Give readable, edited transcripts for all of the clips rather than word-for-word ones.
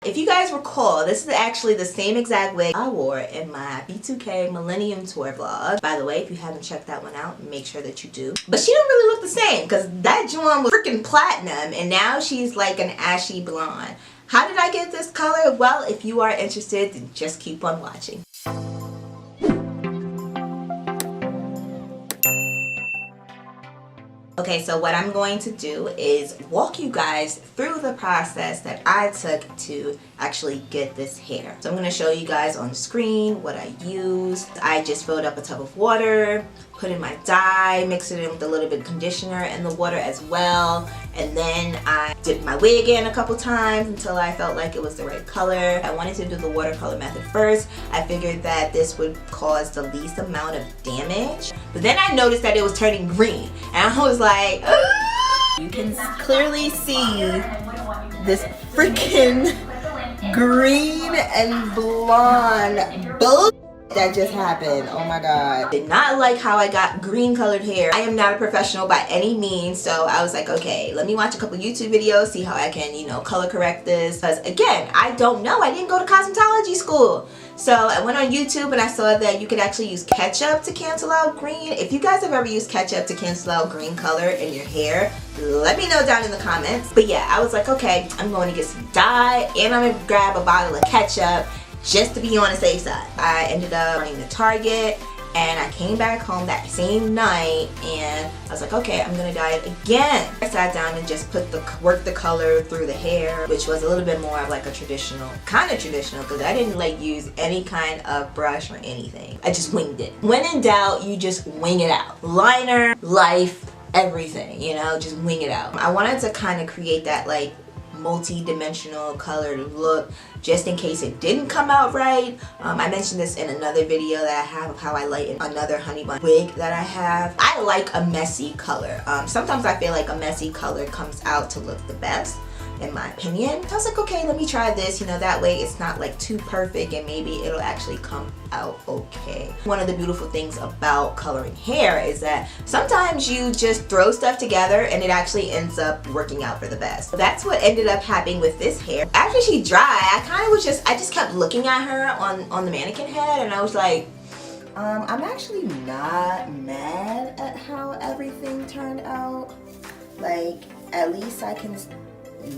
If you guys recall, this is actually the same exact wig I wore in my B2K Millennium Tour vlog. By the way, if you haven't checked that one out, make sure that you do. But she don't really look the same because that joint was freaking platinum and now she's like an ashy blonde. How did I get this color? Well, if you are interested, then just keep on watching. Okay, so what I'm going to do is walk you guys through the process that I took to actually get this hair. So I'm going to show you guys on the screen what I used. I just filled up a tub of water, put in my dye, mixed it in with a little bit of conditioner and the water as well. And then I dipped my wig in a couple times until I felt like it was the right color. I wanted to do the watercolor method first. I figured that this would cause the least amount of damage. But then I noticed that it was turning green. And I was like, ah! You can clearly see this freaking green and blonde bull that just happened. Oh my god. Did not like how I got green colored hair. I am not a professional by any means, so I was like, okay, let me watch a couple YouTube videos, see how I can, you know, color correct this. Because again, I don't know. I didn't go to cosmetology school. So I went on YouTube and I saw that you could actually use ketchup to cancel out green. If you guys have ever used ketchup to cancel out green color in your hair, let me know down in the comments. But yeah, I was like, okay, I'm going to get some dye and I'm going to grab a bottle of ketchup just to be on the safe side. I ended up running to Target and I came back home that same night and I was like, okay, I'm gonna dye it again. I sat down and just worked the color through the hair, which was a little bit more of like a traditional, kind of traditional, because I didn't like use any kind of brush or anything. I just winged it. When in doubt, you just wing it out. Liner, life, everything, you know, just wing it out. I wanted to kind of create that like multi-dimensional colored look just in case it didn't come out right. I mentioned this in another video that I have of how I lighten another honey bun wig that I have. I like a messy color. Sometimes I feel like a messy color comes out to look the best, in my opinion. I was like, okay, let me try this, you know, that way it's not like too perfect and maybe it'll actually come out okay. One of the beautiful things about coloring hair is that sometimes you just throw stuff together and it actually ends up working out for the best. So that's what ended up happening with this hair. After she dried, I just kept looking at her on the mannequin head and I was like, I'm actually not mad at how everything turned out. Like, at least I can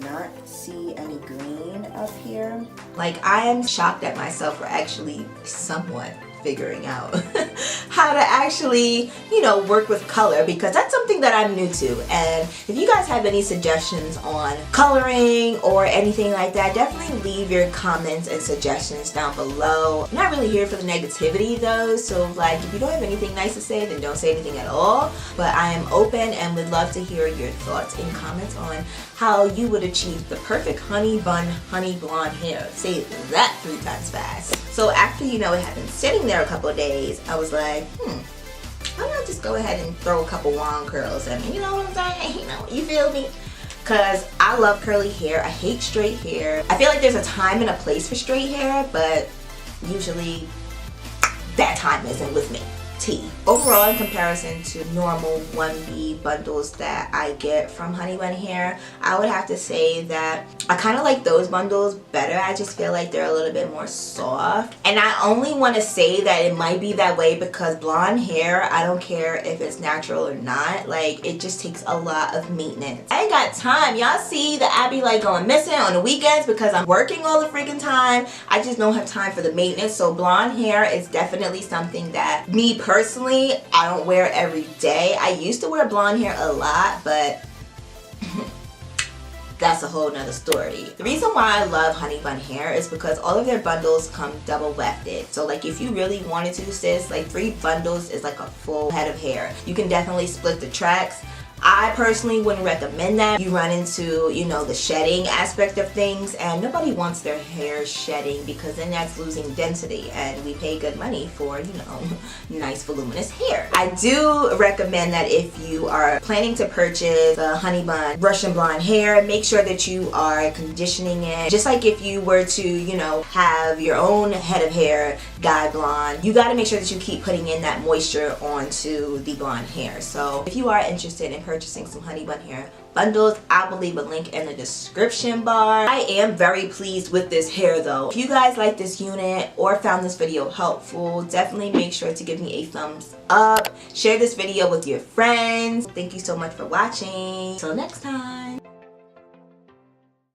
not see any green up here. Like, I am shocked at myself for actually somewhat figuring out how to actually, you know, work with color, because that's something that I'm new to. And if you guys have any suggestions on coloring or anything like that, definitely leave your comments and suggestions down below. I'm not really here for the negativity though, so like if you don't have anything nice to say, then don't say anything at all. But I am open and would love to hear your thoughts and comments on how you would achieve the perfect honey bun, honey blonde hair. Say that 3 times fast. So after, you know, it had been sitting there a couple of days, I was like, why not just go ahead and throw a couple wand curls in me? You know what I'm saying? You know, you feel me? Because I love curly hair. I hate straight hair. I feel like there's a time and a place for straight hair, but usually that time isn't with me. Overall, in comparison to normal 1B bundles that I get from HunnyBun Hair, I would have to say that I kind of like those bundles better. I just feel like they're a little bit more soft. And I only want to say that it might be that way because blonde hair, I don't care if it's natural or not, like it just takes a lot of maintenance. I ain't got time. Y'all see that I be like going missing on the weekends because I'm working all the freaking time. I just don't have time for the maintenance. So blonde hair is definitely something that me personally, I don't wear every day. I used to wear blonde hair a lot, but that's a whole nother story. The reason why I love HunnyBun Hair is because all of their bundles come double wefted. So like if you really wanted to, sis, like 3 bundles is like a full head of hair. You can definitely split the tracks. I personally wouldn't recommend that. You run into, you know, the shedding aspect of things, and nobody wants their hair shedding because then that's losing density, and we pay good money for, you know, nice voluminous hair. I do recommend that if you are planning to purchase the HunnyBun Russian blonde hair, make sure that you are conditioning it. Just like if you were to, you know, have your own head of hair dyed blonde, you got to make sure that you keep putting in that moisture onto the blonde hair. So if you are interested in purchasing some Hunny Bun hair bundles. I will leave a link in the description bar. I am very pleased with this hair though. If you guys like this unit or found this video helpful, definitely make sure to give me a thumbs up. Share this video with your friends. Thank you so much for watching. Till next time.